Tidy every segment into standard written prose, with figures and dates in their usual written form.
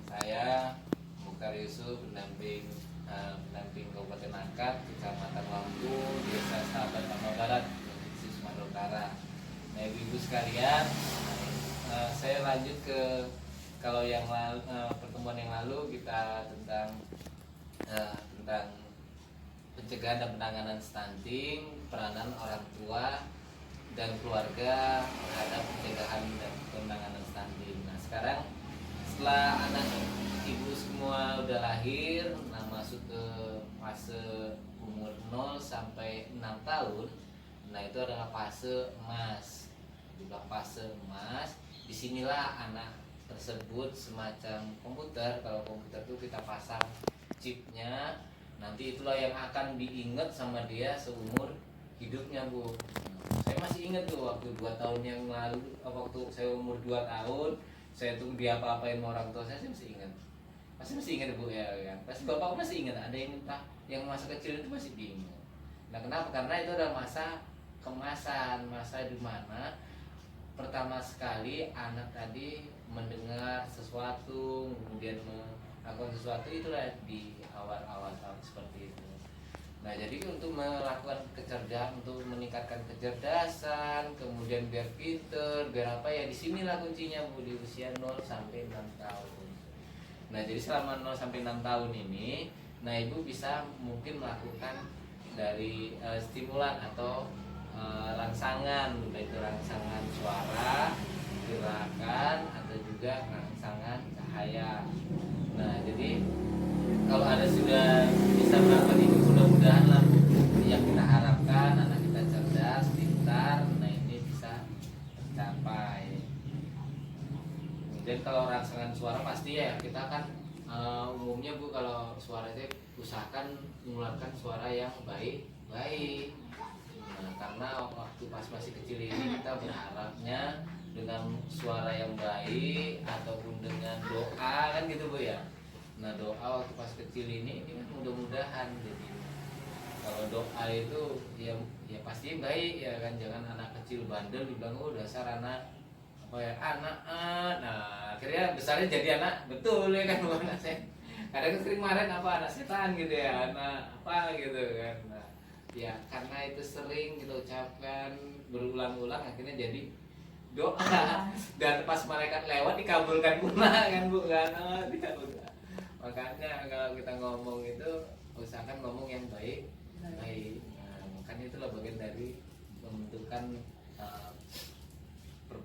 saya Mukhtar Yusuf, pendamping Kabupaten Langkat, Kecamatan Lampu, Desa Sahabat Tambah Barat, Provinsi Sumatera Utara. Nah, ibu-ibu sekalian, saya lanjut ke kalau yang pertemuan yang lalu kita tentang pencegahan dan penanganan stunting, peranan orang tua dan keluarga terhadap pencegahan dan penanganan stunting. Nah, sekarang setelah anak ibu semua udah lahir, nah masuk ke fase umur 0 sampai 6 tahun, nah itu adalah fase emas. Dibilang fase emas, disinilah anak tersebut semacam komputer. Kalau komputer itu kita pasang chipnya, nanti itulah yang akan diingat sama dia seumur hidupnya, Bu. Saya masih ingat tuh waktu 2 tahun yang lalu, waktu saya umur 2 tahun, saya tuh diapa-apain sama orang tua saya masih ingat. Masih ingat, Bu, ya kan? Pasti Bapak masih ingat, ada yang entah yang masa kecil itu masih diingat. Nah, kenapa? Karena itu adalah masa kemasan, masa di mana pertama sekali anak tadi mendengar sesuatu, kemudian melakukan sesuatu, itulah di awal-awal tahun seperti itu. Nah, jadi untuk melakukan kecerdasan, untuk meningkatkan kecerdasan, kemudian biar pinter, biar apa ya, disinilah kuncinya, Bu, di usia 0 sampai 6 tahun. Nah, jadi selama 0 sampai 6 tahun ini, nah ibu bisa mungkin melakukan dari stimulan atau rangsangan, baik itu rangsangan suara, gerakan, atau juga rangsangan cahaya. Nah, jadi kalau ada sudah bisa melakukan ini, mudah-mudahan lah, Bu, yang kita harapkan anak kita cerdas, pintar, nah ini bisa tercapai. Kemudian kalau rangsangan suara pasti ya kita kan umumnya, Bu, kalau suara itu usahakan mengeluarkan suara yang baik-baik. Nah, karena waktu pas masih kecil ini kita berharapnya dengan suara yang baik ataupun dengan doa kan gitu, Bu, ya. Nah, doa waktu pas kecil ini kan mudah-mudahan. Jadi kalau doa itu ya pasti baik ya kan, jangan anak kecil bandel dibilang oh dasar anak apa ya, anak. Nah, akhirnya besarnya jadi anak betul ya kan, bukan anak saya. Kadang sering kemarin apa anak setan gitu ya, anak apa gitu kan. Nah, ya karena itu sering kita ucapkan berulang-ulang, akhirnya jadi doa. Dan pas malaikat lewat dikabulkan pula kan, Bu, kan. Dikabulkan. Makanya kalau kita ngomong itu usahakan ngomong yang baik. Nah, makanya itulah bagian dari pembentukan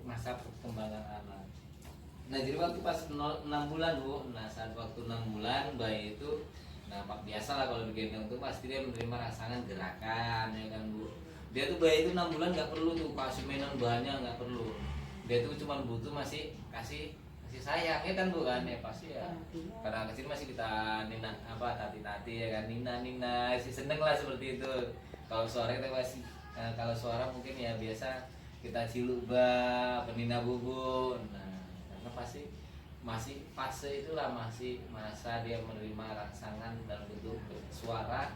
masa perkembangan anak. Nah, jadi waktu pas 6 bulan, Bu. Nah, saat waktu 6 bulan bayi itu, nah biasa lah kalau digendong tuh pasti dia menerima rangsangan gerakan ya kan, Bu. Dia tuh bayi itu 6 bulan nggak perlu tuh kasih mainan banyak, nggak perlu. Dia tuh cuma butuh masih kasih sayang ya kan, Bu, kan ya pasti ya. Karena kecil masih kita nina apa tati-tati ya kan, nina si seneng lah seperti itu. Kalau suara kita masih kalau suara mungkin ya biasa kita ciluba, penina bubu. Nah, karena pasti masih fase itulah, masih masa dia menerima rangsangan dalam bentuk suara.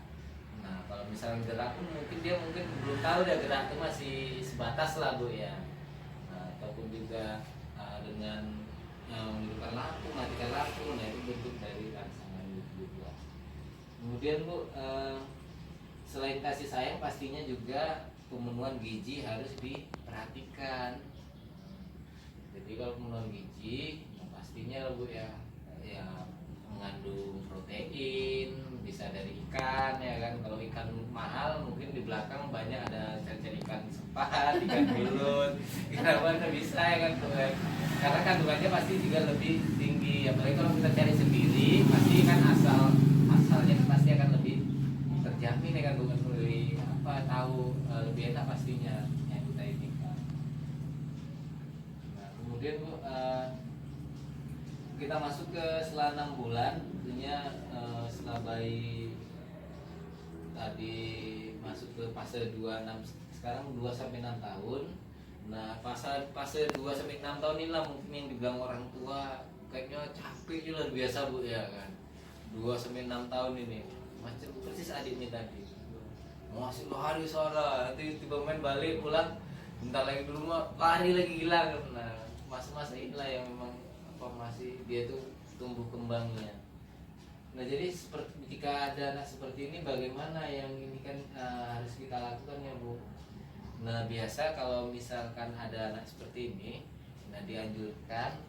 Nah, kalau misalnya gerak pun mungkin dia belum tahu dia gerak itu masih sebatas lah, Bu, ya. Nah, ataupun juga dengan menghidupkan lampu, matikan lampu, nah itu bentuk dari rangsangan juga. Kemudian, Bu, selain kasih sayang pastinya juga pemenuhan gizi harus diperhatikan. Jadi kalau pemenuhan gizi, nah pastinya Bu ya mengandung protein, bisa dari ikan ya kan. Kalau ikan mahal mungkin di belakang banyak ada cari ikan sepat, ikan belut, ikan apa bisa ya kan, karena kandungannya pasti juga lebih tinggi. Apalagi kalau kita cari sendiri, pasti kan asalnya pasti akan lebih terjamin ya kan, bukan lebih apa tahu lebih enak pastinya yang kita inginkan. Nah, kemudian, Bu, kita masuk ke setelah 6 bulan, tentunya setelah bayi tadi masuk ke fase 26, sekarang 2 sampai 6 tahun. Nah, fase 2 sampai 6 tahun inilah mungkin yang dibilang orang tua kayaknya capek luar biasa, Bu, ya kan. 2 sampai 6 tahun ini macam persis adik ini tadi. Masih lari suara, nanti tiba main balik pulang bentar lagi di rumah lari lagi gila. Nah, masa-masa inilah yang memang apa masih dia tuh tumbuh kembangnya. Nah jadi seperti jika ada anak seperti ini, bagaimana yang ini kan harus kita lakukan ya Bu. Nah biasa kalau misalkan ada anak seperti ini, nah dianjurkan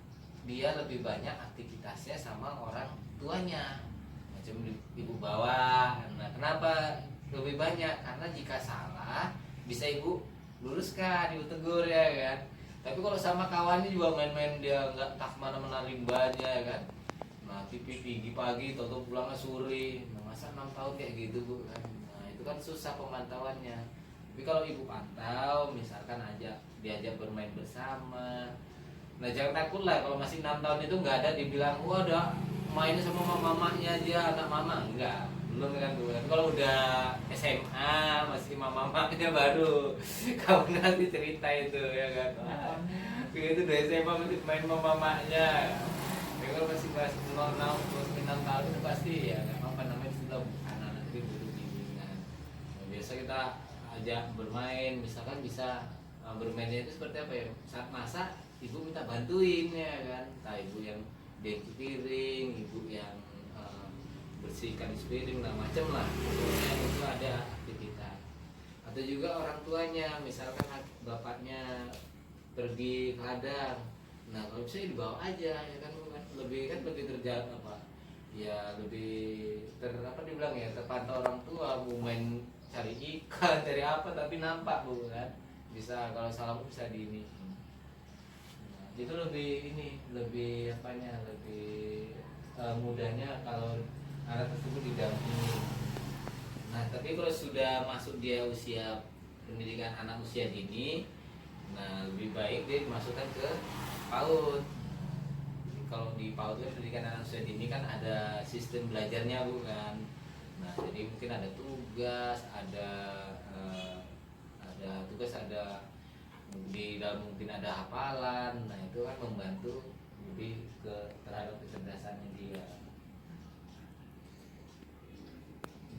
dia lebih banyak aktivitasnya sama orang tuanya, macam ibu bawa. Nah kenapa lebih banyak? Karena jika salah bisa ibu luruskan, ibu tegur ya kan. Tapi kalau sama kawannya juga main-main, dia nggak tak mana-mana rimbanya ya kan. Nah TV pagi atau pulangnya sore. Nah masa 6 tahun kayak gitu Bu kan. Nah itu kan susah pemantauannya. Tapi kalau ibu pantau, misalkan diajak bermain bersama. Nah jangan takut lah kalau masih 6 tahun itu nggak ada dibilang wah ada mainnya sama mamanya aja, anak mama. Enggak, belum kan Bu. Kalau udah SMA masih mamanya baru kamu nanti cerita itu ya kan. Itu udah SMA masih main sama mamanya. Ya, kalau masih kelas 0, 6 tahun itu pasti ya nggak apa-apa, namanya sudah anak-anak itu butuh bimbingan. Nah, biasa kita ajak bermain, misalkan bisa bermainnya itu seperti apa ya, saat masak ibu minta bantuin ya kan, entah ibu yang cuci piring, ibu yang bersihkan piring, nah macam lah pokoknya itu ada aktivitas. Atau juga orang tuanya, misalkan bapaknya pergi ke ladang, nah kalau bisa dibawa aja ya kan, lebih terjaga apa ya, lebih dibilang ya, terpantau orang tua. Bu main cari ikan cari apa tapi nampak Bu kan, bisa kalau salah bisa di ini. Nah, itu lebih apanya, lebih mudahnya kalau anak tersebut didampingi. Nah tapi kalau sudah masuk dia usia pendidikan anak usia dini, nah lebih baik dia dimasukkan ke PAUD. Kalau di PAUD kan pendidikan anak usia dini kan ada sistem belajarnya Bu kan. Nah jadi mungkin ada tugas, ada di dalam mungkin ada hafalan. Nah itu kan membantu lebih terhadap kecerdasannya dia.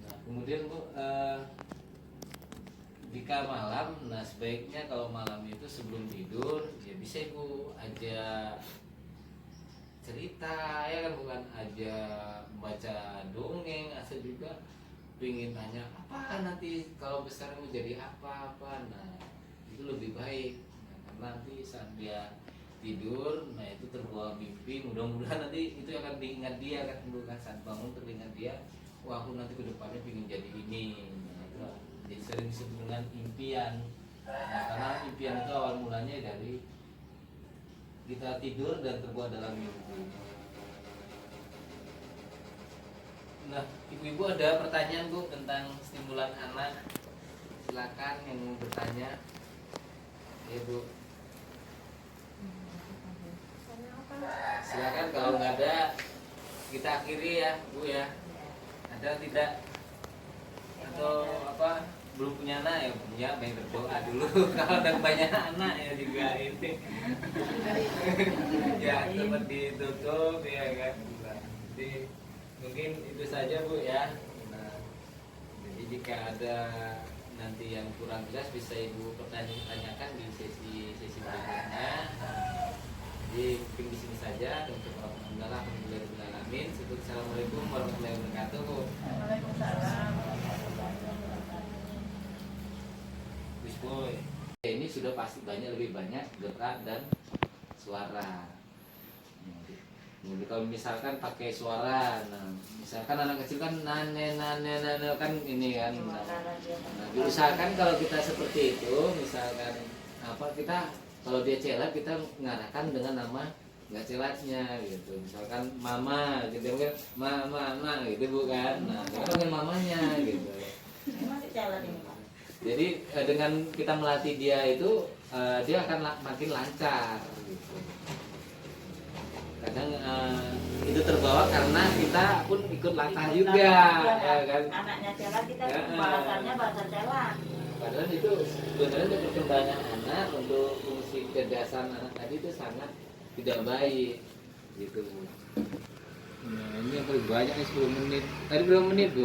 Nah kemudian Bu, jika malam, nah sebaiknya kalau malam itu sebelum tidur ya bisa Ibu aja cerita ya kan, bukan aja baca dongeng, asal juga pingin tanya apa nanti kalau besar mau jadi apa. Nah itu lebih baik. Nah, karena nanti saat dia tidur, nah itu terbawa mimpi, mudah-mudahan nanti itu akan diingat dia kan, bukan saat bangun teringat dia, wah aku nanti kedepannya pingin jadi ini. Nah, itu jadi sering disebut dengan impian. Nah karena impian itu awal mulanya dari kita tidur dan terbuat dalam mimpi. Nah, ibu-ibu ada pertanyaan Bu tentang stimulan anak? Silakan yang mau bertanya. Ya Bu. Silakan, kalau nggak ada kita akhiri ya Bu ya. Ada tidak? Atau apa? Belum punya anak ya, punya banyak berdoa dulu. Kalau ada banyak anak ya juga ini ya cepat ditutup ya kan. Jadi mungkin itu saja Bu ya. Nah, jadi jika ada nanti yang kurang jelas bisa Ibu tanyakan di sesi berikutnya. Jadi mungkin di sini saja. Untuk alhamdulillah. Assalamualaikum warahmatullahi wabarakatuh Bu. Waalaikumsalam. Boy. Ini sudah pasti lebih banyak gerak dan suara. Jadi kalau misalkan pakai suara, nah, misalkan anak kecil kan nane kan ini kan. Nah, diusahakan kalau kita seperti itu, misalkan kita kalau dia celat kita mengarahkan dengan nama nggak celatnya gitu. Misalkan mama gitu kan, mama gitu bukan. Nah, kita panggil mamanya gitu. Masih celat ini Pak. Jadi dengan kita melatih dia itu dia akan makin lancar gitu. Kadang itu terbawa karena kita pun ikut langkah juga ya kan. Anaknya celat kita bahasannya bahasa celat. Padahal itu sebenarnya untuk perkembangan anak, untuk fungsi kecerdasan anak tadi itu sangat tidak baik gitu. Nah ini yang paling banyak nih 10 menit. Tadi berapa menit Bu?